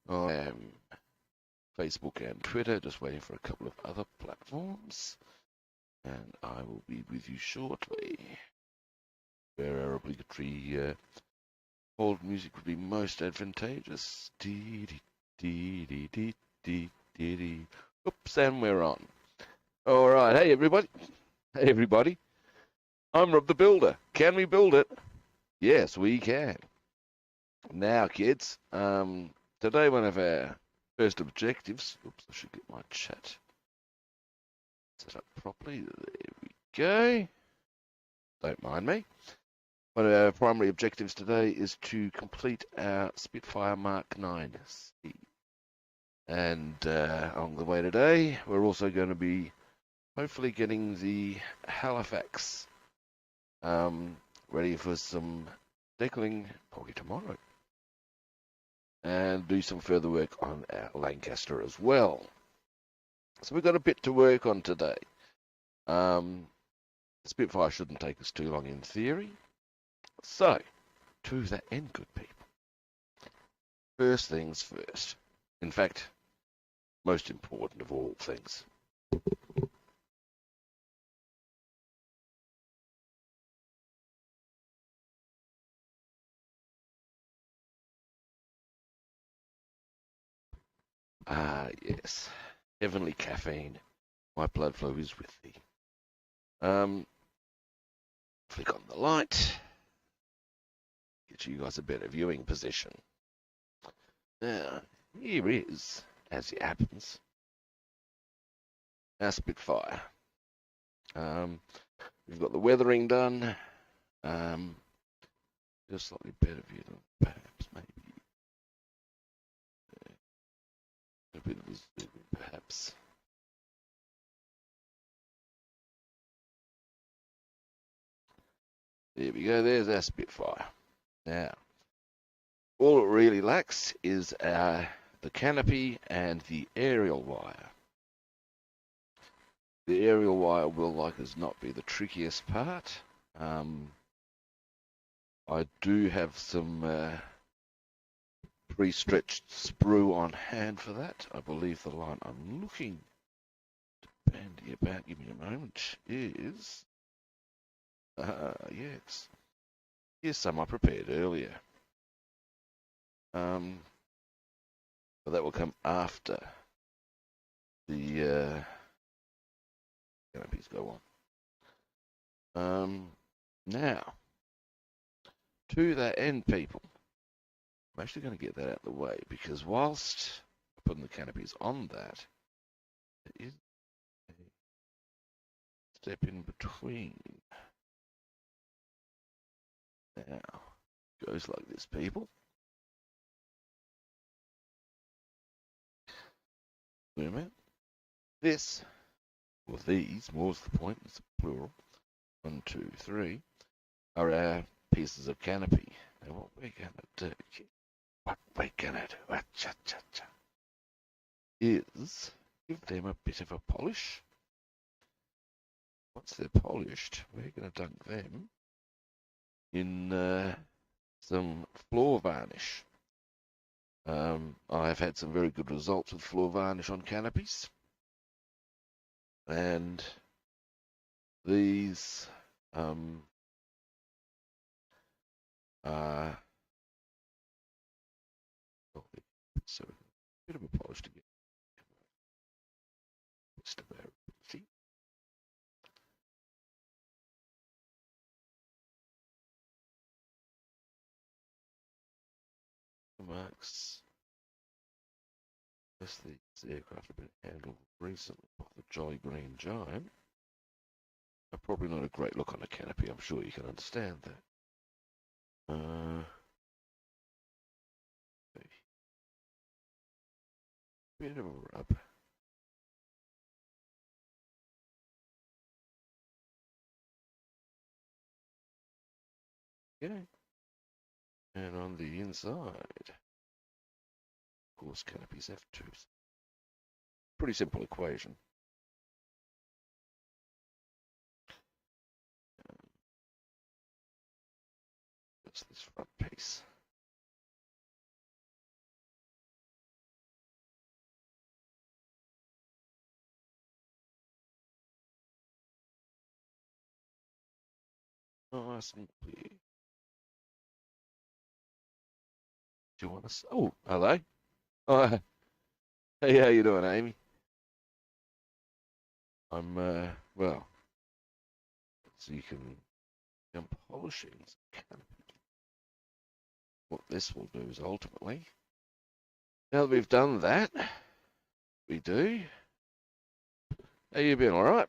I am Facebook and Twitter, just waiting for a couple of other platforms. And I will be with you shortly. Where our obligatory hold music would be most advantageous. Dee dee dee dee dee dee dee dee. Oops, and we're on. All right, hey everybody. Hey everybody. I'm Rob the Builder. Can we build it? Yes, we can. Now, kids, today one of our first objectives. Oops, I should get my chat set up properly. There we go. Don't mind me. One of our primary objectives today is to complete our Spitfire Mk 9C. And on the way today, we're also going to be hopefully getting the Halifax ready for some deckling probably tomorrow. And do some further work on our Lancaster as well. So we've got a bit to work on today. Spitfire shouldn't take us too long in theory. So, to that end, good people. First things first. In fact, most important of all things. Ah, yes. Heavenly caffeine. My blood flow is with thee. Flick on the light. Get you guys a better viewing position. Now, here is, as it happens, our Spitfire. We've got the weathering done. Just slightly better view than perhaps maybe a bit of a zoom, perhaps. There we go. There's our Spitfire. Now, all it really lacks is the canopy and the aerial wire. The aerial wire will, like as not, be the trickiest part. I do have some pre-stretched sprue on hand for that. I believe the line I'm looking to bandy about, give me a moment, is... yes. Here's some I prepared earlier. But that will come after the canopies go on. Now, to that end, people, I'm actually going to get that out of the way because whilst putting the canopies on that, there is a step in between. Now, goes like this, people. Wait a minute. This, or these, more's the point, it's plural. 1, 2, 3, are our pieces of canopy. Now, what we're going to do, is give them a bit of a polish. Once they're polished, we're going to dunk them in some floor varnish. I've had some very good results with floor varnish on canopies. And these are so a bit of a polish to get best of our ability. Marks. Yes, these aircraft have been handled recently by the Jolly Green Giant. Are probably not a great look on a canopy, I'm sure you can understand that. Bit of a rub. Okay. And on the inside, of course, canopies have two. Pretty simple equation. That's this front piece. Nice and clear. Do you want to? Oh, hello. Oh, hey, how you doing, Amy? I'm well. So you can. I'm polishing some canopy. What this will do is ultimately, now that we've done that, we do. How you been? All right.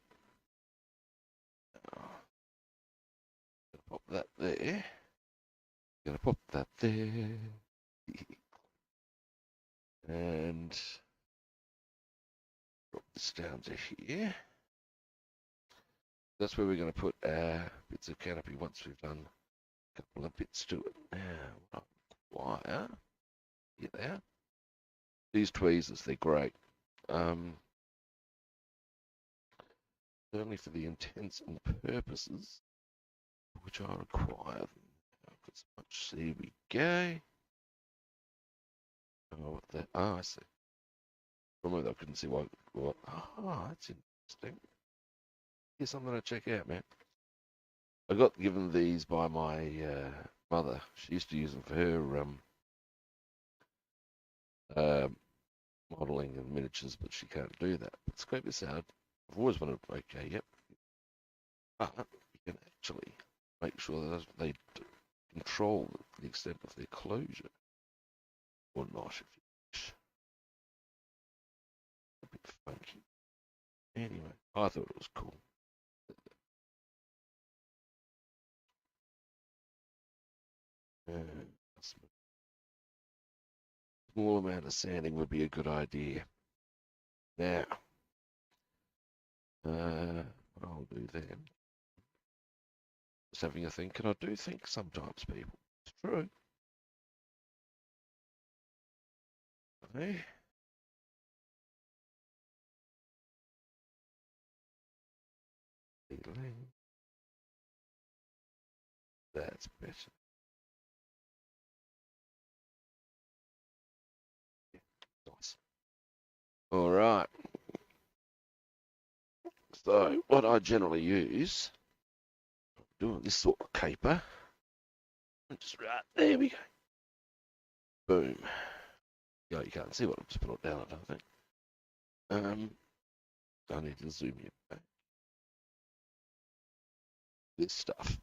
Gonna pop that there. Gonna pop that there. And drop this down to here. That's where we're going to put our bits of canopy once we've done a couple of bits to it. Now, wire. Here they are. These tweezers, they're great. Certainly for the intents and purposes which I require them. I've got so much. There we go. Oh, what the? Oh, I see. Remember, I couldn't see what. Oh, that's interesting. Here's something to check out, man. I got given these by my mother. She used to use them for her modelling and miniatures, but she can't do that. But scrape this out. I've always wanted. Okay, yep. But you can actually make sure that they control the extent of their closure, or not, if you wish. A bit funky. Anyway, I thought it was cool. Small amount of sanding would be a good idea. Now, what I'll do then, just having a think, and I do think sometimes, people, it's true. Okay. That's better. Nice. All right. So, what I generally use, doing this sort of caper, just right there we go. Boom. Yeah, you can't see what I've just put it down, I don't think. I need to zoom in back. This stuff.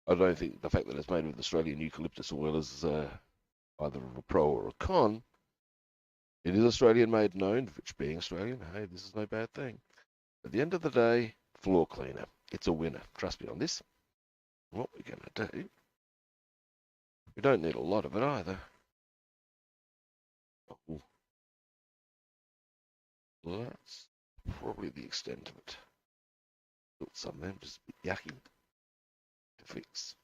I don't think the fact that it's made with Australian eucalyptus oil is either a pro or a con. It is Australian made and owned, which being Australian, hey, this is no bad thing. At the end of the day, floor cleaner. It's a winner. Trust me on this. What we're going to do, we don't need a lot of it either. Oh, well, that's probably the extent of it. Built some of them just a bit yucky to fix.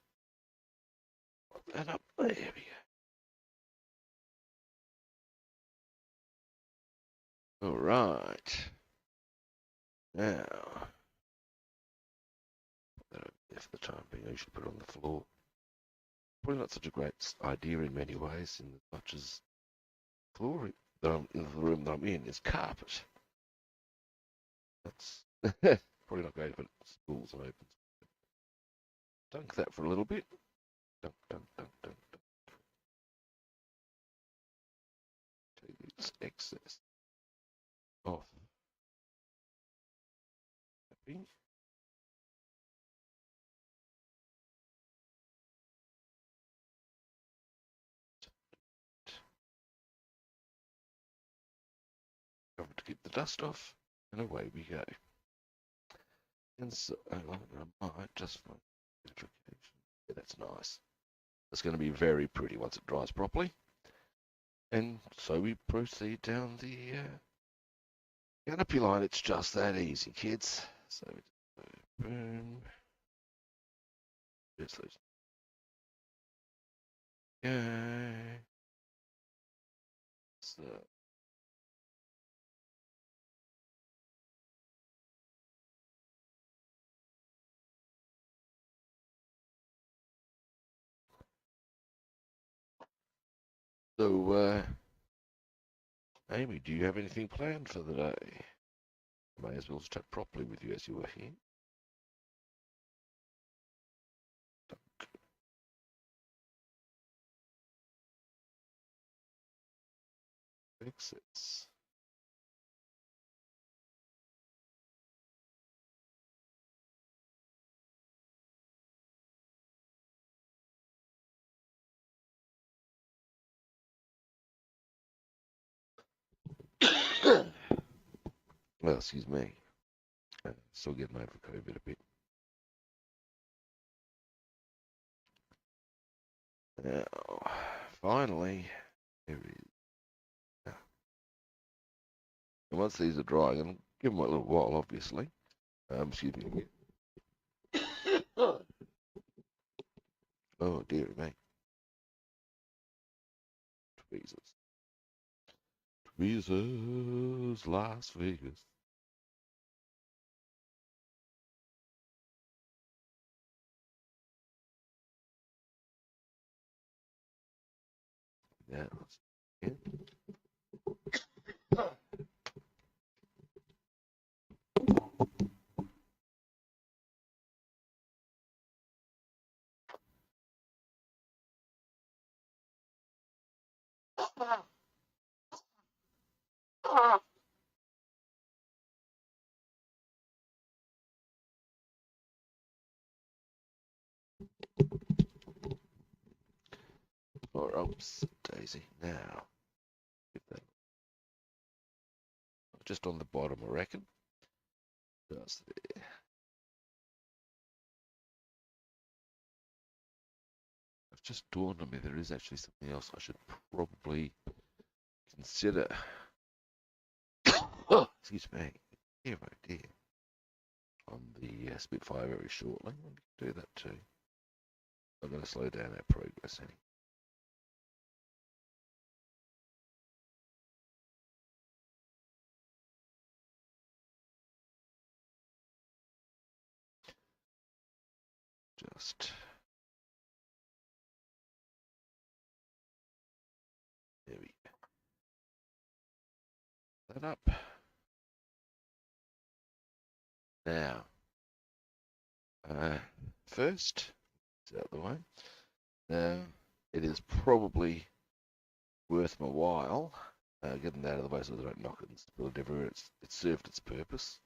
Put that up. There we go. All right. Now, for the time being, I should put it on the floor. Probably not such a great idea in many ways, in as much as the floor that I'm in the room that I'm in is carpet. That's probably not great if it's schools and opens. Dunk that for a little bit. Dunk, dunk, dunk, dunk, dunk. Take this excess off. Happy. Cover to keep the dust off, and away we go. And so, I might just find electrification. Yeah, that's nice. It's going to be very pretty once it dries properly. And so we proceed down the canopy line. It's just that easy, kids. So, boom. Just those. Yay. So, Amy, do you have anything planned for the day? I may as well chat properly with you as you were here. Exits. Well, excuse me. Still getting over COVID a bit. Now, finally, here it is. And once these are drying, and give them a little while, obviously. Excuse me. Oh, dear me. Tweezers. Tweezers, Las Vegas. Yeah. Or oops, Daisy. Now, get that just on the bottom, I reckon. Just there. It's just dawned on me there is actually something else I should probably consider. Oh, excuse me. Dear, oh dear. On the Spitfire very shortly. We can do that too. I'm going to slow down our progress anyway. Just there we go. That up. Now, first, it's out of the way. Now, it is probably worth my while getting that out of the way so that I don't knock it and spill it everywhere. It's served its purpose.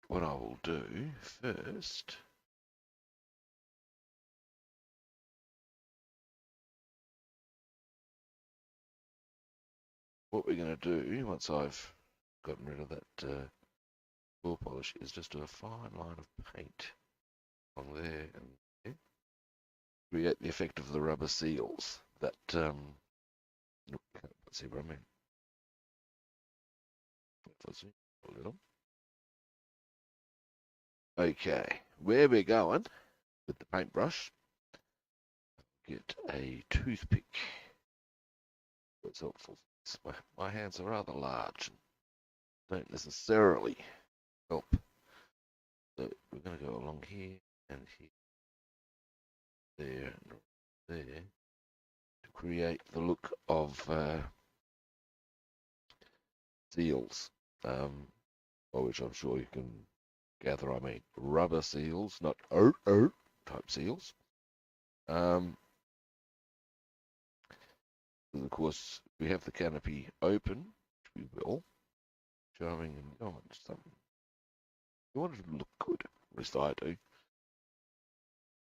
What I will do first. What we're going to do once I've gotten rid of that floor polish is just do a fine line of paint on there and there. Create the effect of the rubber seals that let's see what I mean. A little. Okay, where we're going with the paintbrush, get a toothpick. That's helpful. My hands are rather large and don't necessarily help. So we're going to go along here and here, there, and there to create the look of seals, by which I'm sure you can gather I mean rubber seals, not type seals. Of course, we have the canopy open, which we will, showing and going something. You want it to look good, at least I do.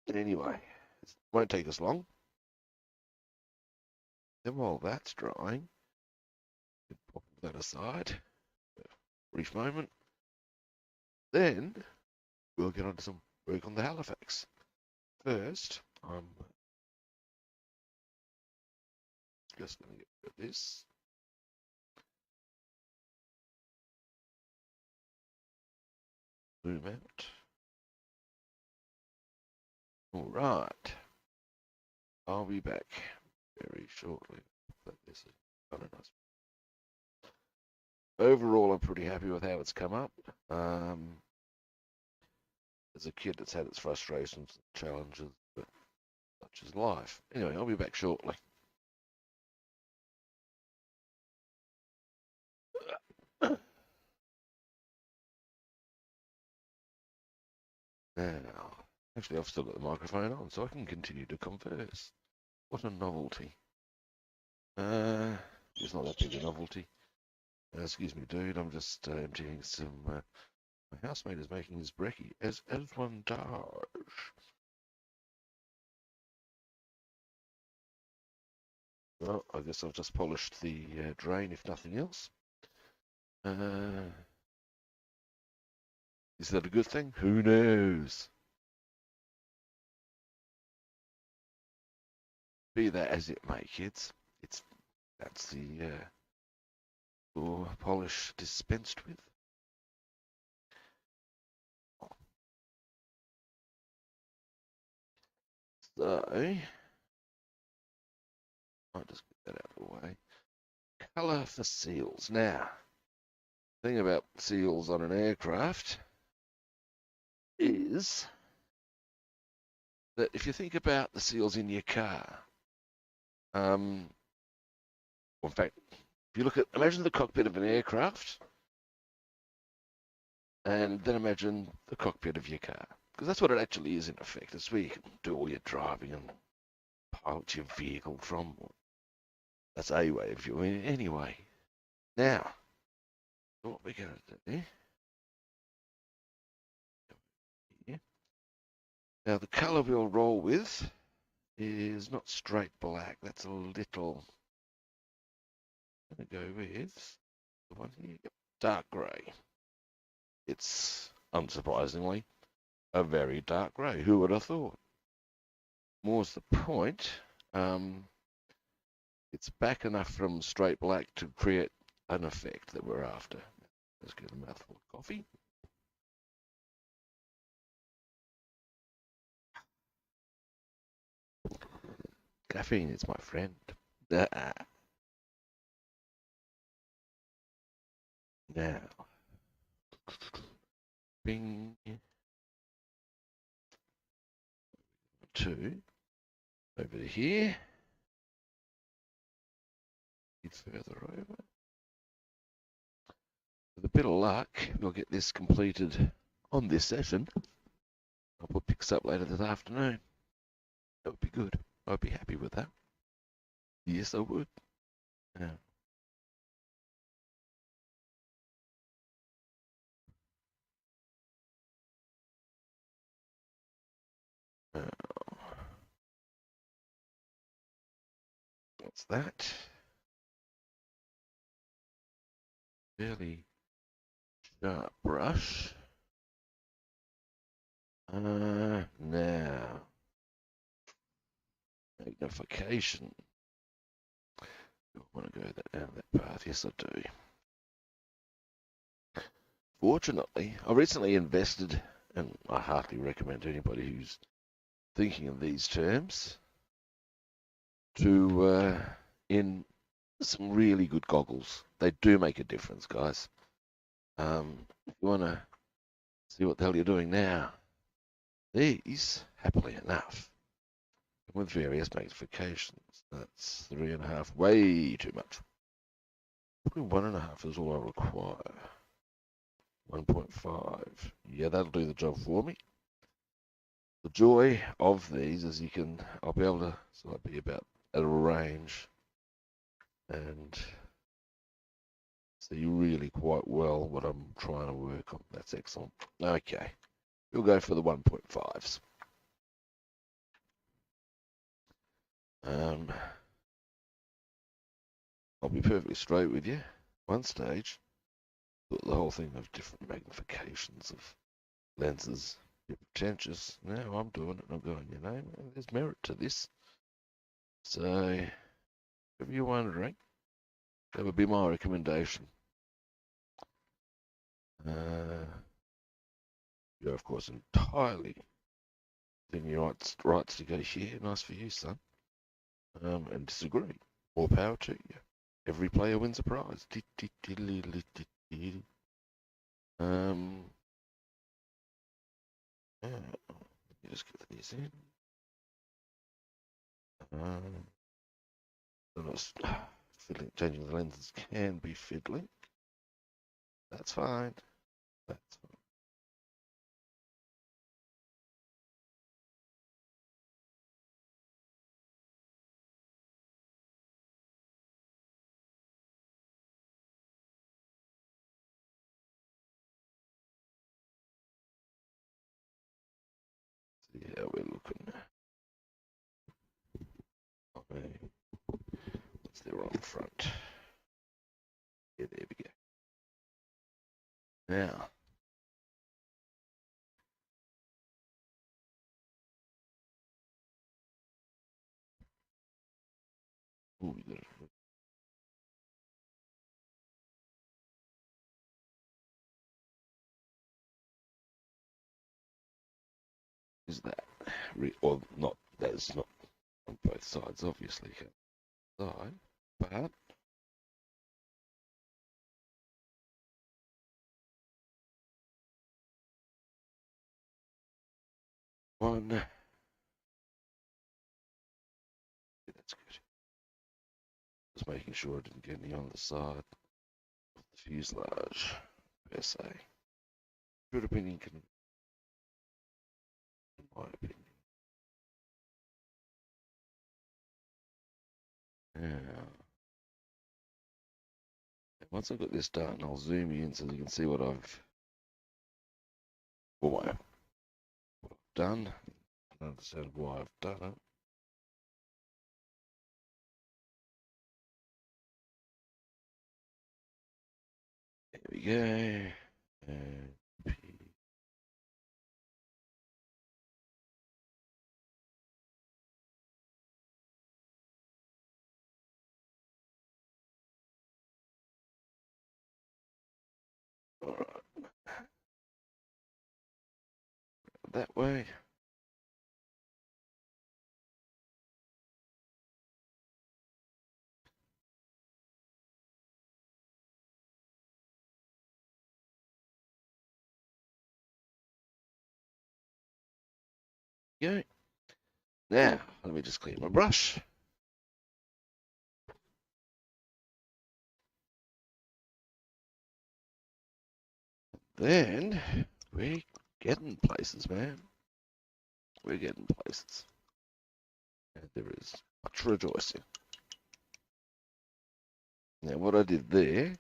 And anyway, it won't take us long. Then while that's drying, pop that aside. Brief moment. Then we'll get on to some work on the Halifax. First, I'm just going to get rid of this. Zoom out. All right. I'll be back very shortly. But this is kind of nice. Overall, I'm pretty happy with how it's come up. As a kid, it's had its frustrations and challenges, but such is life. Anyway, I'll be back shortly. Now, actually, I've still got the microphone on, so I can continue to converse. What a novelty. It's not that big a novelty. Excuse me, dude. I'm just emptying some. My housemate is making his brekkie, as one does. Well, I guess I've just polished the drain, if nothing else. Is that a good thing? Who knows? Be that as it may, kids. That's the polish dispensed with. So, I'll just get that out of the way. Colour for seals. Now, the thing about seals on an aircraft is that if you think about the seals in your car, in fact, if you look at, imagine the cockpit of an aircraft, and then imagine the cockpit of your car, because that's what it actually is in effect. It's where you can do all your driving and pilot your vehicle from. That's a way of viewing it anyway. Now, what we're going to do here. Now, the colour we'll roll with is not straight black. That's a little. I'm going to go with the one here. Yep, dark grey. It's, unsurprisingly, a very dark grey. Who would have thought? More's the point. It's back enough from straight black to create an effect that we're after. Let's get a mouthful of coffee. Caffeine is my friend. Now, bing. 2 over to here. Further over. With a bit of luck, we'll get this completed on this session. I'll put pics up later this afternoon. That would be good. I'd be happy with that. Yes, I would. Yeah. What's that? Fairly sharp brush. Now, magnification. I want to go down that path. Yes, I do. Fortunately, I recently invested, and I heartily recommend to anybody who's thinking in these terms, to in some really good goggles. They do make a difference, guys. If you want to see what the hell you're doing now, these, happily enough, with various magnifications. That's 3.5, way too much. Probably 1.5 is all I require. 1.5. Yeah, that'll do the job for me. The joy of these is I'll be able to, so I'll be about at a range and see really quite well what I'm trying to work on. That's excellent. Okay, we'll go for the 1.5s. I'll be perfectly straight with you. One stage, the whole thing of different magnifications of lenses, bit pretentious. Now I'm doing it and I'm going, there's merit to this. So, if you're wondering, that would be my recommendation. You're, of course, entirely within your rights to go, yeah, nice for you, son, and disagree. More power to you. Every player wins a prize. Yeah, let me just get these in. Changing the lenses can be fiddly. That's fine. That's fine. the wrong front. Yeah, there we go. Now, ooh, we got it. Is that or not? That's not on both sides, obviously. Side, but one. Yeah, that's good. Just making sure I didn't get any on the side of the fuselage, per se. Should have been in my opinion. Yeah. Once I've got this done, I'll zoom in so you can see what I've done. I understand why I've done it. There we go. And P. All right. That way. Go. Now, let me just clear my brush. Then we're getting places, man. We're getting places. And there is much rejoicing. Now, what I did there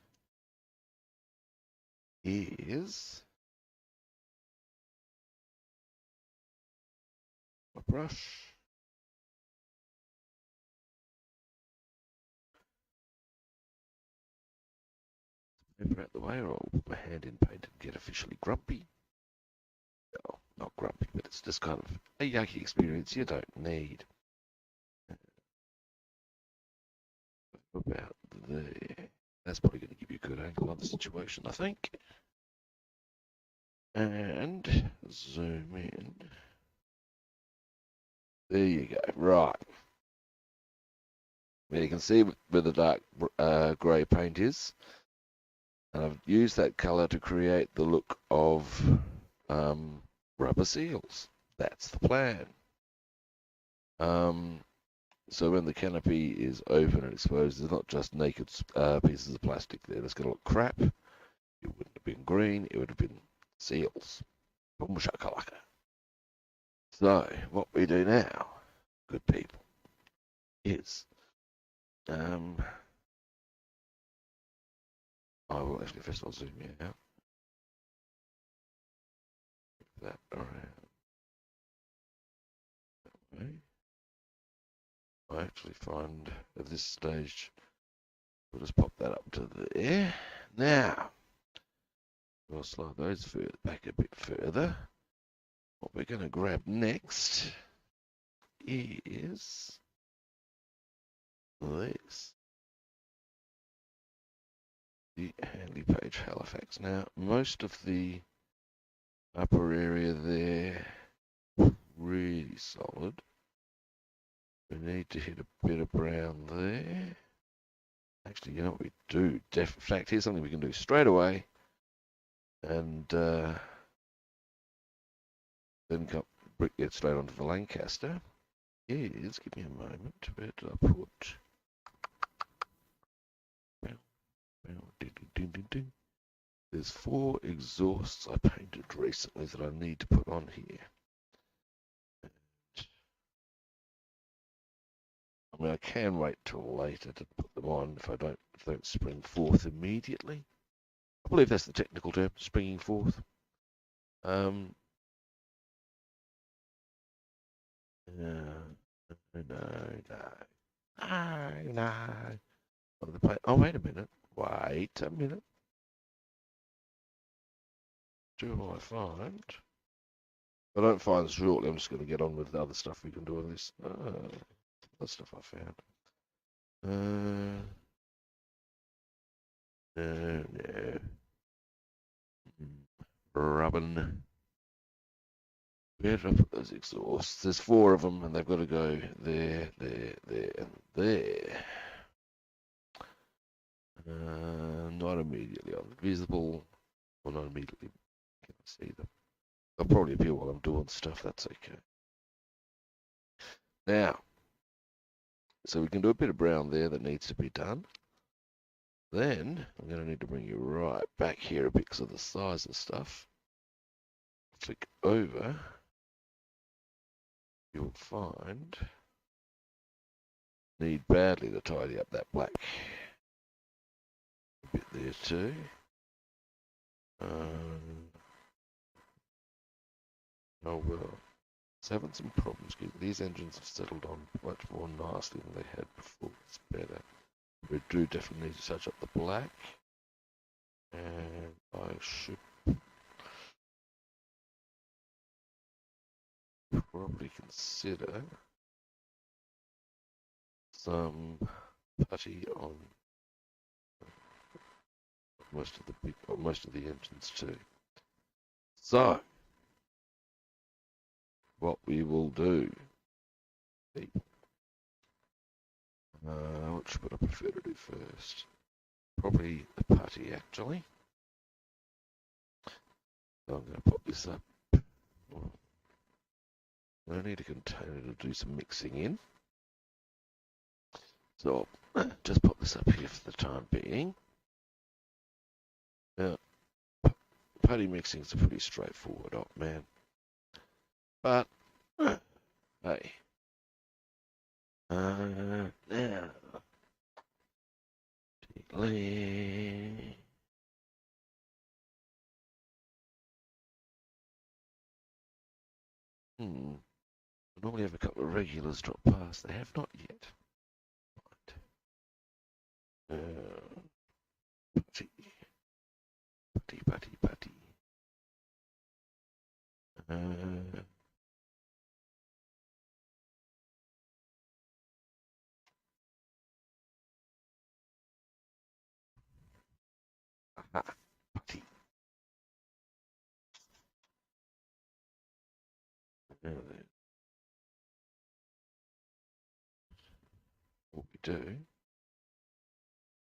is my brush. Paper out the way, or I'll put my hand in paint and get officially grumpy. Well, not grumpy, but it's just kind of a yucky experience you don't need. About there. That's probably going to give you a good angle on the situation, I think. And zoom in. There you go. Right. There you can see where the dark grey paint is. And I've used that colour to create the look of rubber seals. That's the plan. So when the canopy is open and exposed, there's not just naked pieces of plastic there. That's going to look crap. It wouldn't have been green. It would have been seals. Boom shakalaka. So what we do now, good people, is I will actually first I'll zoom in out. That around. Okay. I actually find at this stage we'll just pop that up to there. Now we'll slide those back a bit further. What we're going to grab next is this. The Handy Page Halifax. Now, most of the upper area there, really solid. We need to hit a bit of brown there. Actually, you know what we do? In fact, here's something we can do straight away. And then get straight onto the Lancaster. Yes, give me a moment. Where did I put? There's 4 exhausts I painted recently that I need to put on here. I mean, I can wait till later to put them on if they don't spring forth immediately. I believe that's the technical term, springing forth. No. Oh, wait a minute. Wait a minute. Do I find? If I don't find shortly, I'm just going to get on with the other stuff we can do on this. Other stuff I found. No. Rubbin. Where did I put those exhausts? There's 4 of them, and they've got to go there, and there. Not immediately visible, or not immediately can I see them. They'll probably appear while I'm doing stuff. That's okay. Now, so we can do a bit of brown there that needs to be done. Then I'm going to need to bring you right back here a bit because of the size of stuff. Flick over. You'll find need badly to tidy up that black. A bit there too. Oh well. It's having some problems. These engines have settled on much more nicely than they had before. It's better. We do definitely need to touch up the black. And I should probably consider some putty on most of the engines too. So, what we will do, which would I prefer to do first? Probably the putty actually. So I'm going to pop this up. I need a container to do some mixing in. So I'll just pop this up here for the time being. Now, putty mixing is a pretty straightforward op, man. But, hey. Now. Delete. I normally have a couple of regulars drop past. They have not yet. Right. Putty. Aha. Putty. Now then. What we do,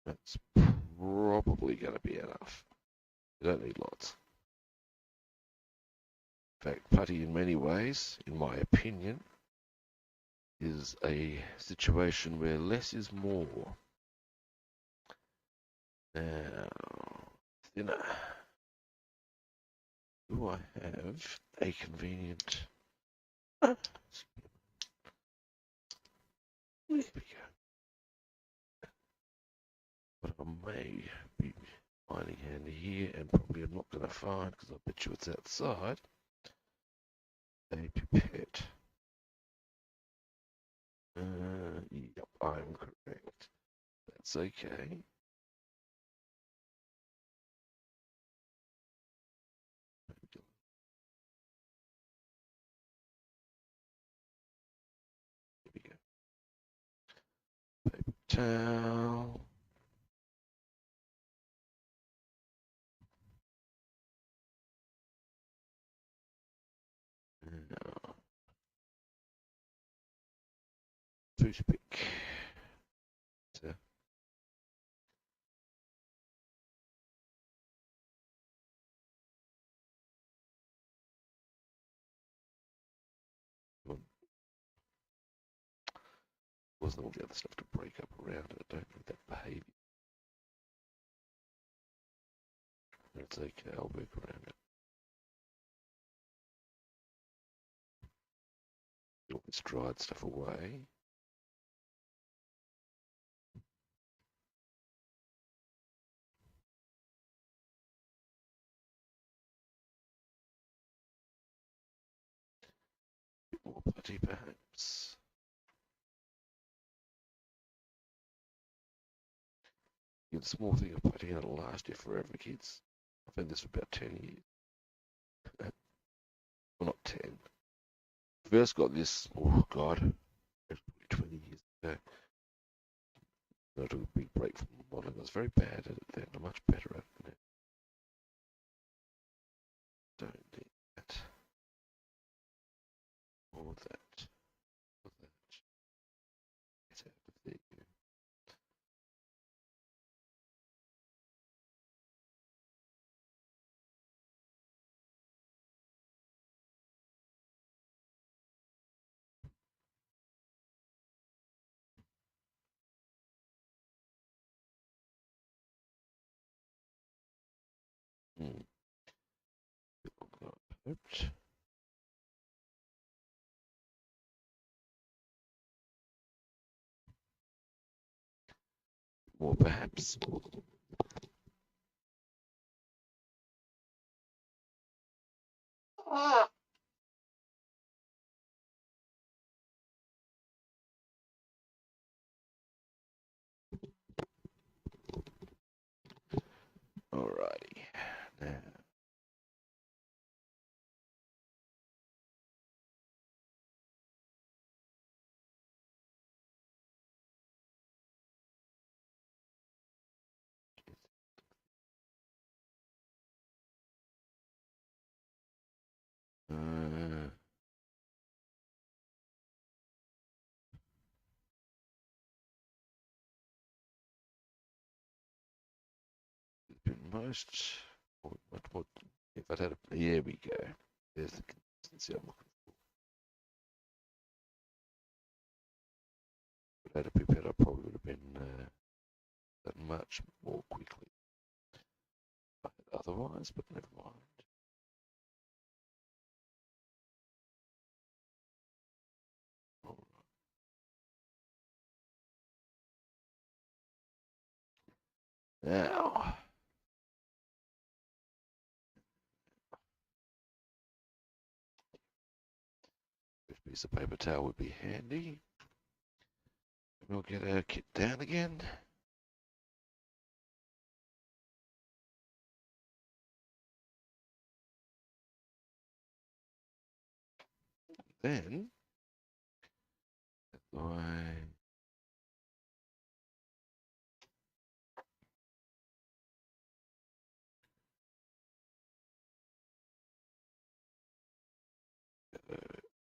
that's probably going to be enough. You don't need lots. In fact, putty in many ways, in my opinion, is a situation where less is more. Now, thinner. Do I have a convenient... There we go. But I may be finding handy here, and probably I'm not going to find, because I bet you it's outside, a pipette. Yep, I'm correct. That's okay. Here we go. Paper towel. Now, toothpick. So, wasn't all the other stuff to break up around it. I don't need that behavior. That's okay, I'll work around it. All this dried stuff away. Bit more putty perhaps. The small thing of putting in it'll last you forever, kids. I've had this for about 10 years. Well, not 10. First got this, oh God, it's probably 20 years ago. I took a big break from modeling. I was very bad at it then. I'm much better at it now. Don't need that. Or that. Or that. Get out of there. Hmm. Oops. More perhaps. Alrighty. Now. Most, much more, if I'd had a, here we go. There's the consistency I'm looking for. If I'd had a pipette, I probably would have been done much more quickly. Otherwise, but never mind. All right. Now, this piece of paper towel would be handy. We'll get our kit down again. Then, I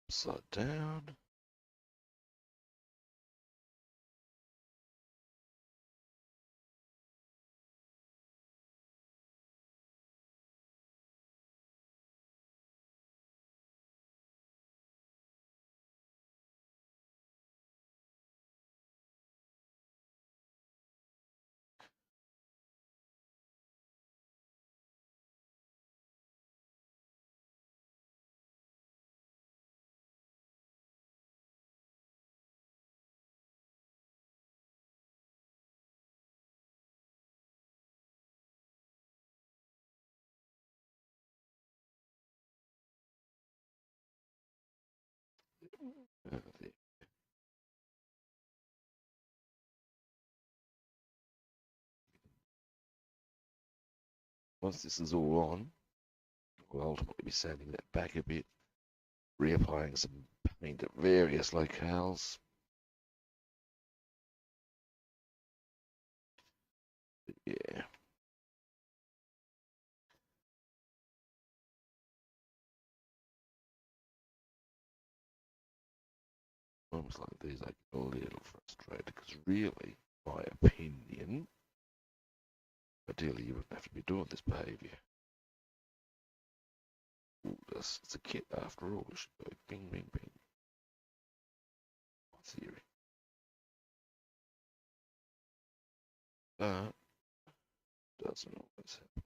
upside down. There. Once this is all on, we'll ultimately be sanding that back a bit, reapplying some paint at various locales. But yeah. Moments like these, I get a little frustrated because really, my opinion, ideally you wouldn't have to be doing this behaviour. It's a kit after all. It should go bing, bing, bing. Theory. But doesn't always happen.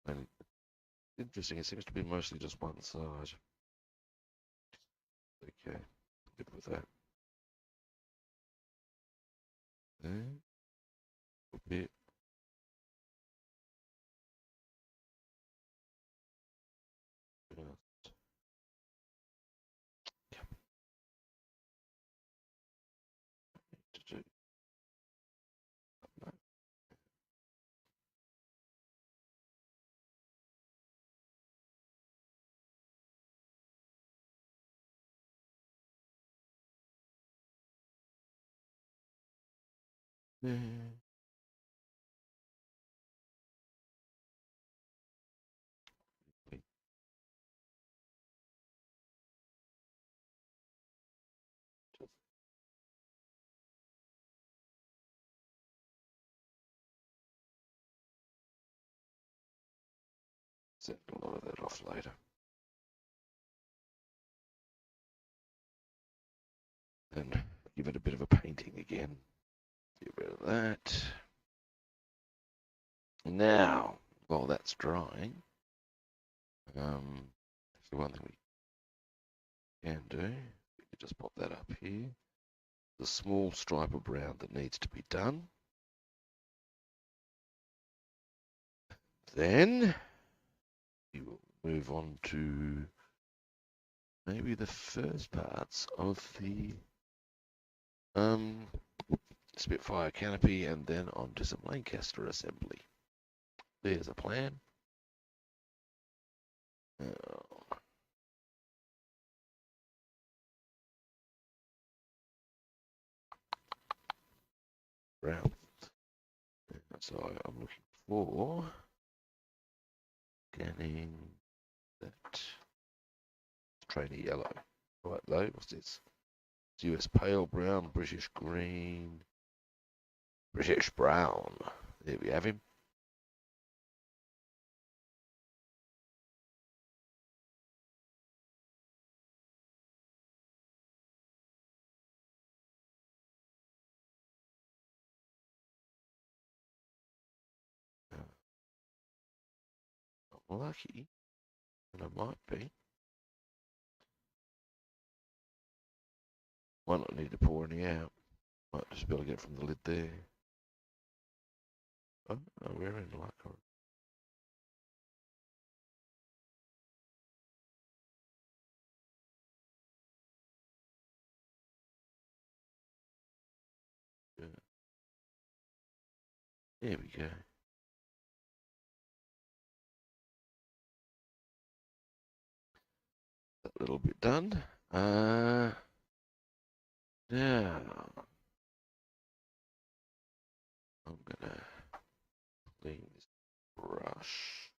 And interesting, it seems to be mostly just one side. Okay, good with that. a bit. Just, yep, to do that. Yeah. Just set a lot of that off later. And give it a bit of a painting again. Get rid of that. Now, while that's drying, actually one thing we can do, we can just pop that up here. The small stripe of brown that needs to be done. Then we will move on to maybe the first parts of the Spitfire canopy, and then on to some Lancaster assembly. There's a plan. Brown. So I'm looking for scanning that trainee yellow. Right though, what's this? It's US pale brown, British green, British brown. There we have him. I'm lucky, and I might be. Might not need to pour any out. Might just be able to get it from the lid there. Oh, no, we're in luck. Yeah. There we go. That little bit done. Now, I'm gonna clean this brush.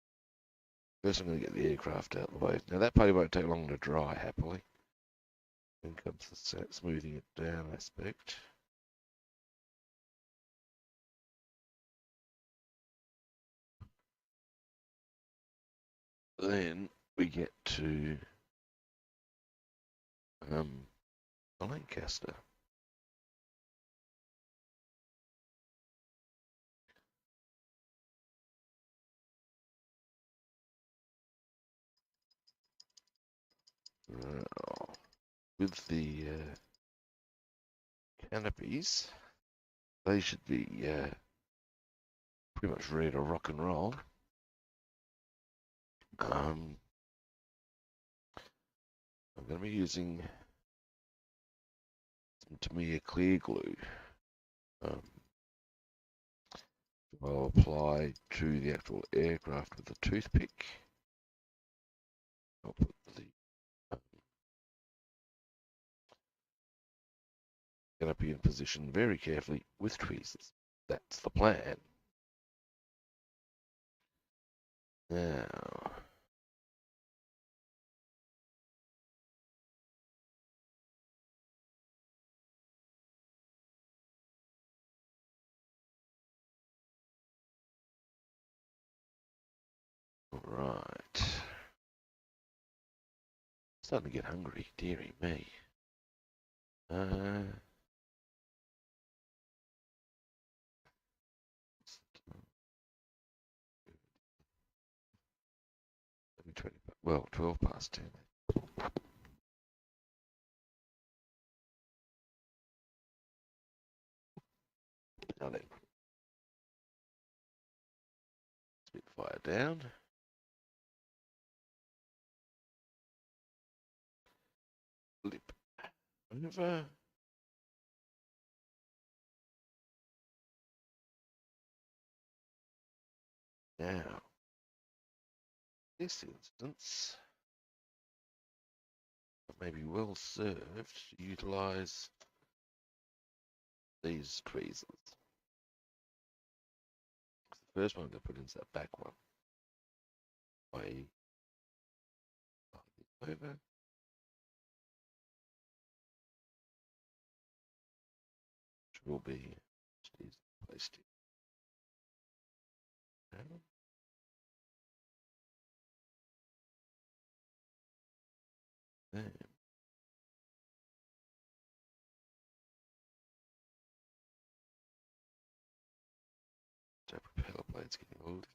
First, I'm gonna get the aircraft out of the way. Now, that probably won't take long to dry, happily. Then comes the smoothing it down aspect. Then we get to the Lancaster. With the canopies, they should be pretty much ready to rock and roll. I'm going to be using some Tamiya clear glue. I'll apply to the actual aircraft with a toothpick. I'll put the canopy in position very carefully with tweezers. That's the plan. Now, right. Starting to get hungry, dearie me. Well, 12 past 10. Now then, Spitfire down. Flip over. Now, this instance may be well served to utilize these tweezers. The first one I'm going to put into that back one. I over. Which will be placed in. Then the propeller blade's getting a little bit.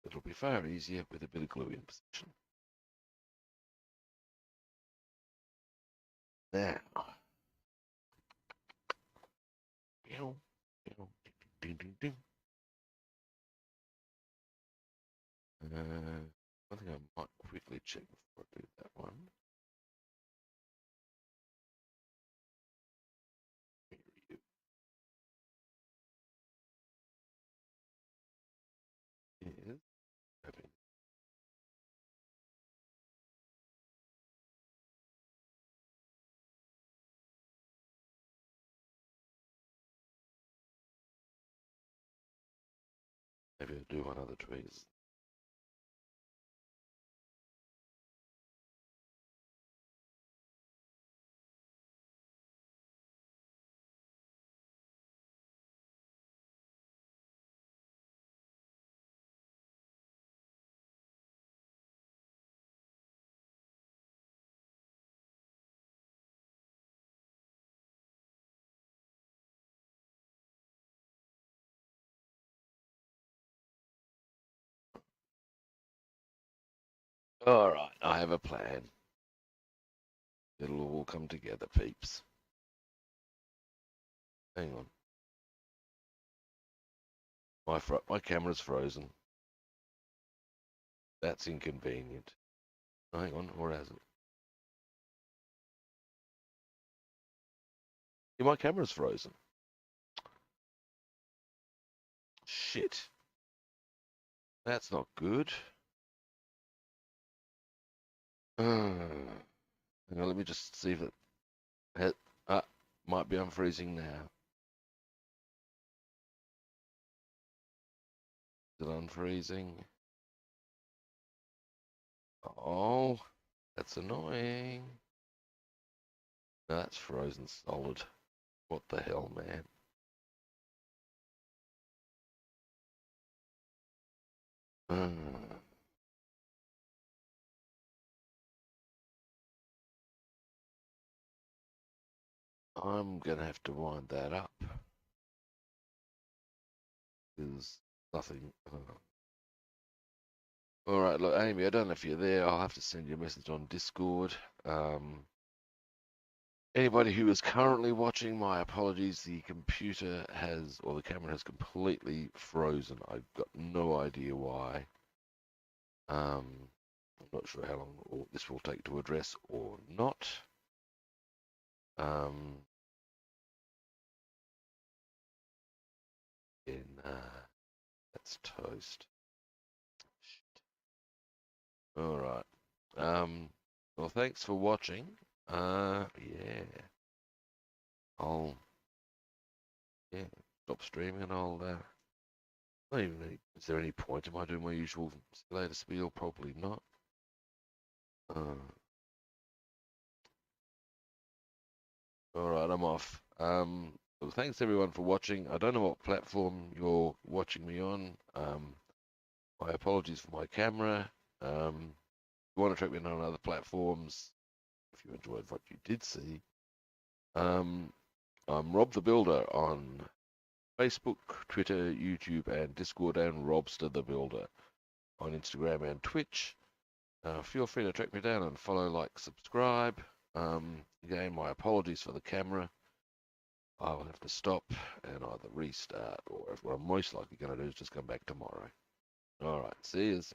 It'll be far easier with a bit of glue in position. Now, ding, ding, ding. I think I might quickly check before I do that one. Is having maybe I'll do one other tweeze. All right, I have a plan. It'll all come together, peeps. Hang on. My camera's frozen. That's inconvenient. Hang on, or has it? Yeah, my camera's frozen. Shit. That's not good. Hang on, let me just see if it has, might be unfreezing now. Is it unfreezing? Oh, that's annoying. No, that's frozen solid. What the hell, man? I'm gonna have to wind that up. There's nothing. All right, look, Amy, I don't know if you're there. I'll have to send you a message on Discord. Anybody who is currently watching, my apologies. The computer has, or the camera has completely frozen. I've got no idea why. I'm not sure how long this will take to address or not. That's toast. All right. Well, thanks for watching. Yeah. I'll stop streaming. I'll not even know, is there any point? Am I doing my usual simulator spiel? Probably not. All right, I'm off. Well, thanks everyone for watching. I don't know what platform you're watching me on. My apologies for my camera. If you want to track me on other platforms, if you enjoyed what you did see, I'm Rob the Builder on Facebook, Twitter, YouTube, and Discord, and Robster the Builder on Instagram and Twitch. Feel free to track me down and follow, like, subscribe. Again, my apologies for the camera. I will have to stop and either restart, or what I'm most likely going to do is just come back tomorrow. Alright, see yous.